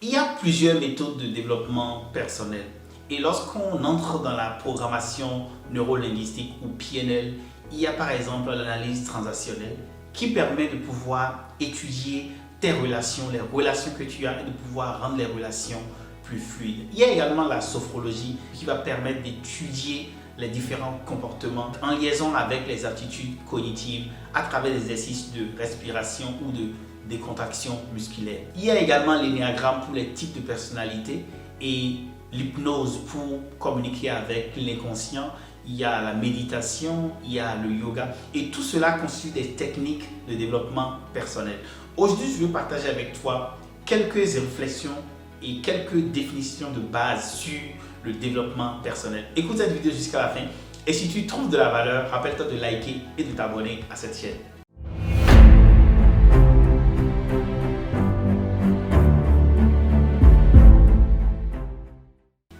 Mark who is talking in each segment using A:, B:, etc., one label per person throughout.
A: Il y a plusieurs méthodes de développement personnel. Et lorsqu'on entre dans la programmation neurolinguistique ou PNL, il y a par exemple l'analyse transactionnelle qui permet de pouvoir étudier tes relations, les relations que tu as et de pouvoir rendre les relations plus fluides. Il y a également la sophrologie qui va permettre d'étudier les différents comportements en liaison avec les aptitudes cognitives à travers des exercices de respiration ou de décontraction musculaire. Il y a également l'énéagramme pour les types de personnalités et l'hypnose pour communiquer avec l'inconscient. Il y a la méditation, il y a le yoga et tout cela constitue des techniques de développement personnel. Aujourd'hui, je veux partager avec toi quelques réflexions et quelques définitions de base sur le développement personnel. Écoute cette vidéo jusqu'à la fin et si tu trouves de la valeur, rappelle-toi de liker et de t'abonner à cette chaîne.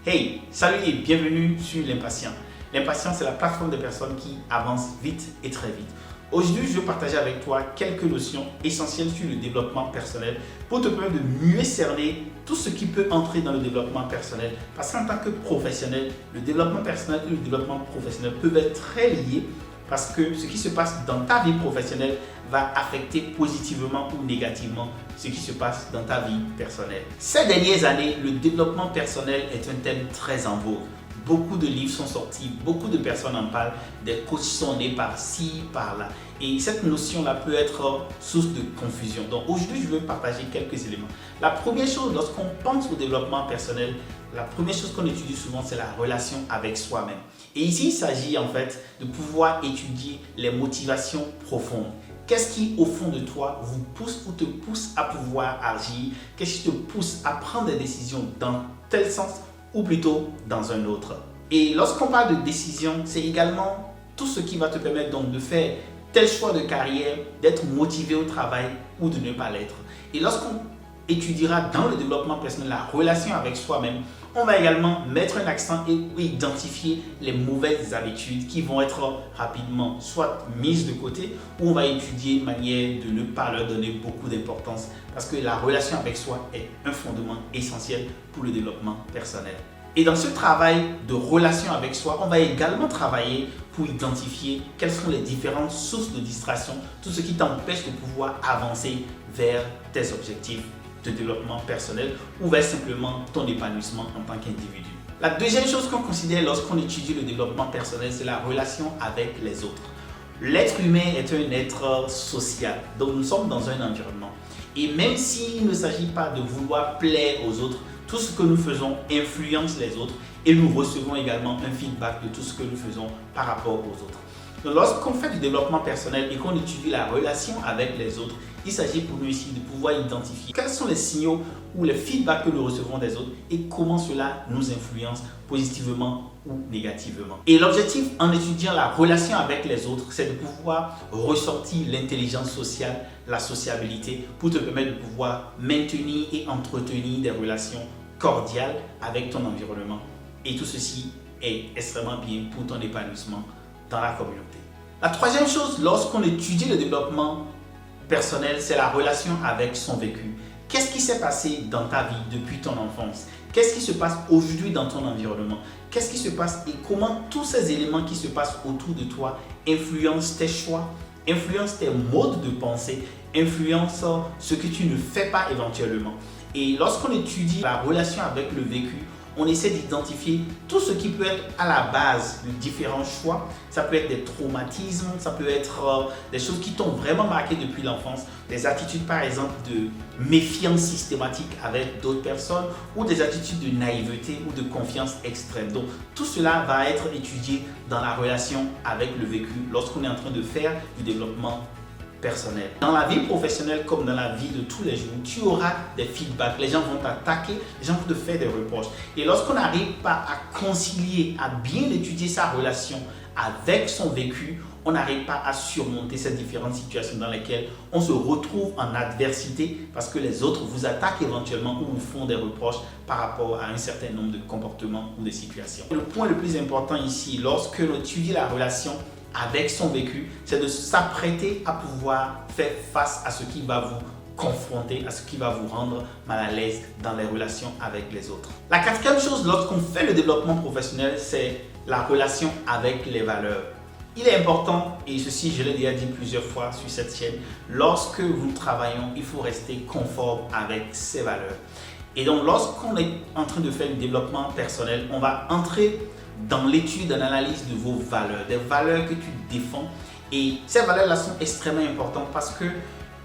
A: Hey, salut et bienvenue sur l'Impatient. L'Impatient, c'est la plateforme de personnes qui avancent vite et très vite. Aujourd'hui, je veux partager avec toi quelques notions essentielles sur le développement personnel pour te permettre de mieux cerner tout ce qui peut entrer dans le développement personnel. Parce qu'en tant que professionnel, le développement personnel et le développement professionnel peuvent être très liés parce que ce qui se passe dans ta vie professionnelle va affecter positivement ou négativement ce qui se passe dans ta vie personnelle. Ces dernières années, le développement personnel est un thème très en vogue. Beaucoup de livres sont sortis, beaucoup de personnes en parlent, des coachs sont nés par-ci, par-là. Et cette notion-là peut être source de confusion. Donc aujourd'hui, je veux partager quelques éléments. La première chose, lorsqu'on pense au développement personnel, la première chose qu'on étudie souvent, c'est la relation avec soi-même. Et ici, il s'agit en fait de pouvoir étudier les motivations profondes. Qu'est-ce qui, au fond de toi, vous pousse ou te pousse à pouvoir agir? Qu'est-ce qui te pousse à prendre des décisions dans tel sens ou plutôt dans un autre? Et lorsqu'on parle de décision, c'est également tout ce qui va te permettre donc de faire tel choix de carrière, d'être motivé au travail ou de ne pas l'être. Et lorsqu'on étudiera dans le développement personnel la relation avec soi-même, on va également mettre un accent et identifier les mauvaises habitudes qui vont être rapidement soit mises de côté ou on va étudier une manière de ne pas leur donner beaucoup d'importance parce que la relation avec soi est un fondement essentiel pour le développement personnel. Et dans ce travail de relation avec soi, on va également travailler pour identifier quelles sont les différentes sources de distraction, tout ce qui t'empêche de pouvoir avancer vers tes objectifs de développement personnel ou vers simplement ton épanouissement en tant qu'individu. La deuxième chose qu'on considère lorsqu'on étudie le développement personnel, c'est la relation avec les autres. L'être humain est un être social, donc nous sommes dans un environnement. Et même s'il ne s'agit pas de vouloir plaire aux autres, tout ce que nous faisons influence les autres et nous recevons également un feedback de tout ce que nous faisons par rapport aux autres. Donc, lorsqu'on fait du développement personnel et qu'on étudie la relation avec les autres, il s'agit pour nous ici de pouvoir identifier quels sont les signaux ou les feedbacks que nous recevons des autres et comment cela nous influence positivement ou négativement. Et l'objectif en étudiant la relation avec les autres, c'est de pouvoir ressortir l'intelligence sociale, la sociabilité pour te permettre de pouvoir maintenir et entretenir des relations cordiales avec ton environnement. Et tout ceci est extrêmement bien pour ton épanouissement dans la communauté. La troisième chose, lorsqu'on étudie le développement personnel, c'est la relation avec son vécu. Qu'est-ce qui s'est passé dans ta vie depuis ton enfance? Qu'est-ce qui se passe aujourd'hui dans ton environnement? Qu'est-ce qui se passe et comment tous ces éléments qui se passent autour de toi influencent tes choix, influencent tes modes de pensée, influencent ce que tu ne fais pas éventuellement. Et lorsqu'on étudie la relation avec le vécu, on essaie d'identifier tout ce qui peut être à la base de différents choix. Ça peut être des traumatismes, ça peut être des choses qui t'ont vraiment marqué depuis l'enfance, des attitudes par exemple de méfiance systématique avec d'autres personnes ou des attitudes de naïveté ou de confiance extrême. Donc tout cela va être étudié dans la relation avec le vécu lorsqu'on est en train de faire du développement personnel. Dans la vie professionnelle comme dans la vie de tous les jours, tu auras des feedbacks, les gens vont t'attaquer, les gens vont te faire des reproches. Et lorsqu'on n'arrive pas à concilier, à bien étudier sa relation avec son vécu, on n'arrive pas à surmonter ces différentes situations dans lesquelles on se retrouve en adversité parce que les autres vous attaquent éventuellement ou vous font des reproches par rapport à un certain nombre de comportements ou de situations. Le point le plus important ici, lorsque l'on étudie la relation avec son vécu, c'est de s'apprêter à pouvoir faire face à ce qui va vous confronté à ce qui va vous rendre mal à l'aise dans les relations avec les autres. La quatrième chose lorsqu'on fait le développement professionnel, c'est la relation avec les valeurs. Il est important, et ceci je l'ai déjà dit plusieurs fois sur cette chaîne, lorsque nous travaillons, il faut rester conforme avec ses valeurs. Et donc lorsqu'on est en train de faire le développement personnel, on va entrer dans l'étude, dans l'analyse de vos valeurs, des valeurs que tu défends. Et ces valeurs-là sont extrêmement importantes parce que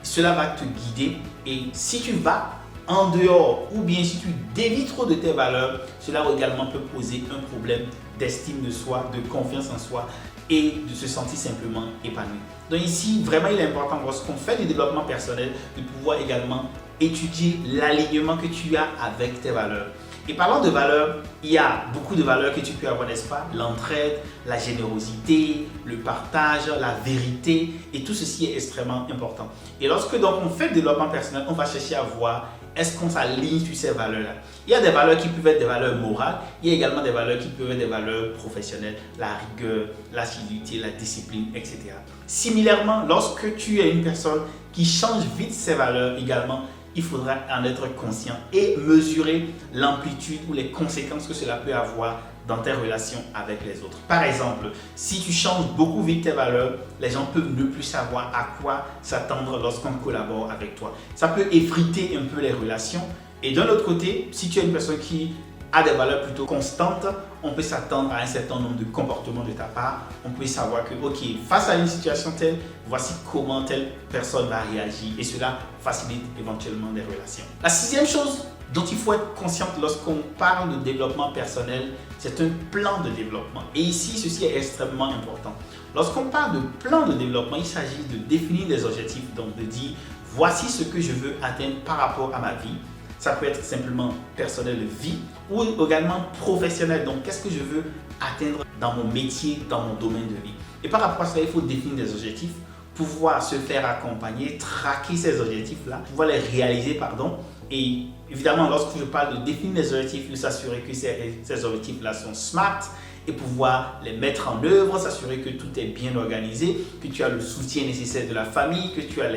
A: cela va te guider. Et si tu vas en dehors ou bien si tu dévies trop de tes valeurs, cela également peut poser un problème d'estime de soi, de confiance en soi et de se sentir simplement épanoui. Donc ici, vraiment, il est important lorsqu'on fait du développement personnel de pouvoir également étudier l'alignement que tu as avec tes valeurs. Et parlant de valeurs, il y a beaucoup de valeurs que tu peux avoir, n'est-ce pas? L'entraide, la générosité, le partage, la vérité, et tout ceci est extrêmement important. Et lorsque donc on fait le développement personnel, on va chercher à voir est-ce qu'on s'aligne sur ces valeurs-là. Il y a des valeurs qui peuvent être des valeurs morales, il y a également des valeurs qui peuvent être des valeurs professionnelles, la rigueur, l'assiduité, la discipline, etc. Similairement, lorsque tu es une personne qui change vite ses valeurs également, il faudra en être conscient et mesurer l'amplitude ou les conséquences que cela peut avoir dans tes relations avec les autres. Par exemple, si tu changes beaucoup vite tes valeurs, les gens peuvent ne plus savoir à quoi s'attendre lorsqu'on collabore avec toi. Ça peut effriter un peu les relations. Et d'un autre côté, si tu es une personne qui a des valeurs plutôt constantes, on peut s'attendre à un certain nombre de comportements de ta part. On peut savoir que, ok, face à une situation telle, voici comment telle personne va réagir et cela facilite éventuellement des relations. La sixième chose dont il faut être conscient lorsqu'on parle de développement personnel, c'est un plan de développement. Et ici, ceci est extrêmement important. Lorsqu'on parle de plan de développement, il s'agit de définir des objectifs, donc de dire, voici ce que je veux atteindre par rapport à ma vie. Ça peut être simplement personnel de vie ou également professionnel. Donc, qu'est-ce que je veux atteindre dans mon métier, dans mon domaine de vie. Et par rapport à cela, il faut définir des objectifs, pouvoir se faire accompagner, traquer ces objectifs-là, pouvoir les réaliser, Et évidemment, lorsque je parle de définir des objectifs, de s'assurer que ces objectifs-là sont smart et pouvoir les mettre en œuvre, s'assurer que tout est bien organisé, que tu as le soutien nécessaire de la famille, que tu as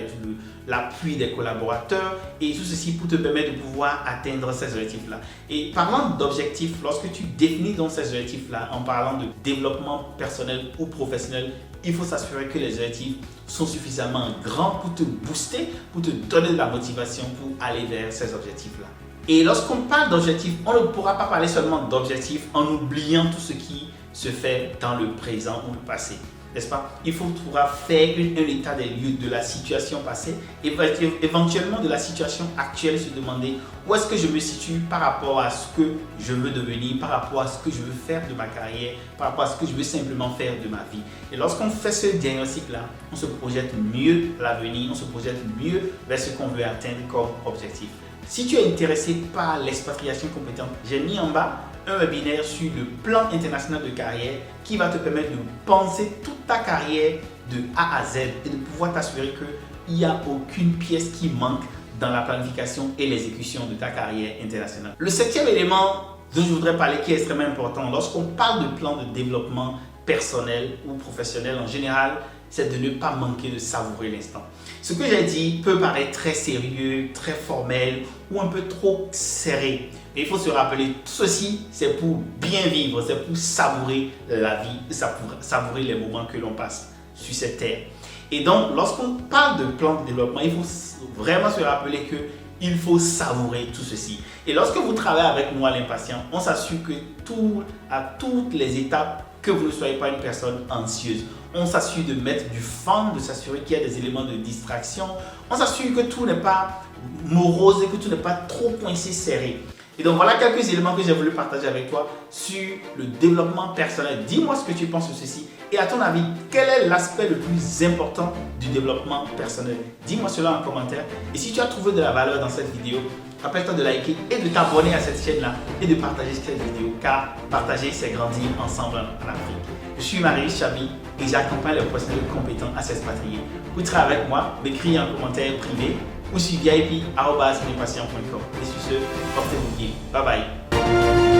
A: l'appui des collaborateurs et tout ceci pour te permettre de pouvoir atteindre ces objectifs-là. Et parlant d'objectifs, lorsque tu définis donc ces objectifs-là en parlant de développement personnel ou professionnel, il faut s'assurer que les objectifs sont suffisamment grands pour te booster, pour te donner de la motivation pour aller vers ces objectifs-là. Et lorsqu'on parle d'objectifs, on ne pourra pas parler seulement d'objectifs en oubliant tout ce qui se fait dans le présent ou le passé. N'est-ce pas? Il faudra faire un état des lieux de la situation passée et éventuellement de la situation actuelle, se demander où est-ce que je me situe par rapport à ce que je veux devenir, par rapport à ce que je veux faire de ma carrière, par rapport à ce que je veux simplement faire de ma vie. Et lorsqu'on fait ce diagnostic-là, on se projette mieux à l'avenir, on se projette mieux vers ce qu'on veut atteindre comme objectif. Si tu es intéressé par l'expatriation compétente, j'ai mis en bas un webinaire sur le plan international de carrière qui va te permettre de penser toute ta carrière de A à Z et de pouvoir t'assurer qu'il n'y a aucune pièce qui manque dans la planification et l'exécution de ta carrière internationale. Le septième élément dont je voudrais parler qui est extrêmement important lorsqu'on parle de plan de développement personnel ou professionnel en général, c'est de ne pas manquer de savourer l'instant. Ce que j'ai dit peut paraître très sérieux, très formel ou un peu trop serré. Mais il faut se rappeler, tout ceci, c'est pour bien vivre, c'est pour savourer la vie, savourer les moments que l'on passe sur cette terre. Et donc, lorsqu'on parle de plan de développement, il faut vraiment se rappeler qu'il faut savourer tout ceci. Et lorsque vous travaillez avec moi, l'impatient, on s'assure que à toutes les étapes, que vous ne soyez pas une personne anxieuse. On s'assure de mettre du fun, de s'assurer qu'il y a des éléments de distraction. On s'assure que tout n'est pas morose et que tout n'est pas trop coincé, serré. Et donc voilà quelques éléments que j'ai voulu partager avec toi sur le développement personnel. Dis-moi ce que tu penses de ceci. Et à ton avis, quel est l'aspect le plus important du développement personnel? Dis-moi cela en commentaire. Et si tu as trouvé de la valeur dans cette vidéo, rappelle-toi de liker et de t'abonner à cette chaîne-là et de partager cette vidéo, car partager, c'est grandir ensemble en Afrique. Je suis Marius Chabi et j'accompagne les professionnels compétents à s'expatrier. Pour travailler avec moi, m'écrire en commentaire privé ou sur vip@l'impatient.com. Et sur ce, portez-vous bien. Bye bye.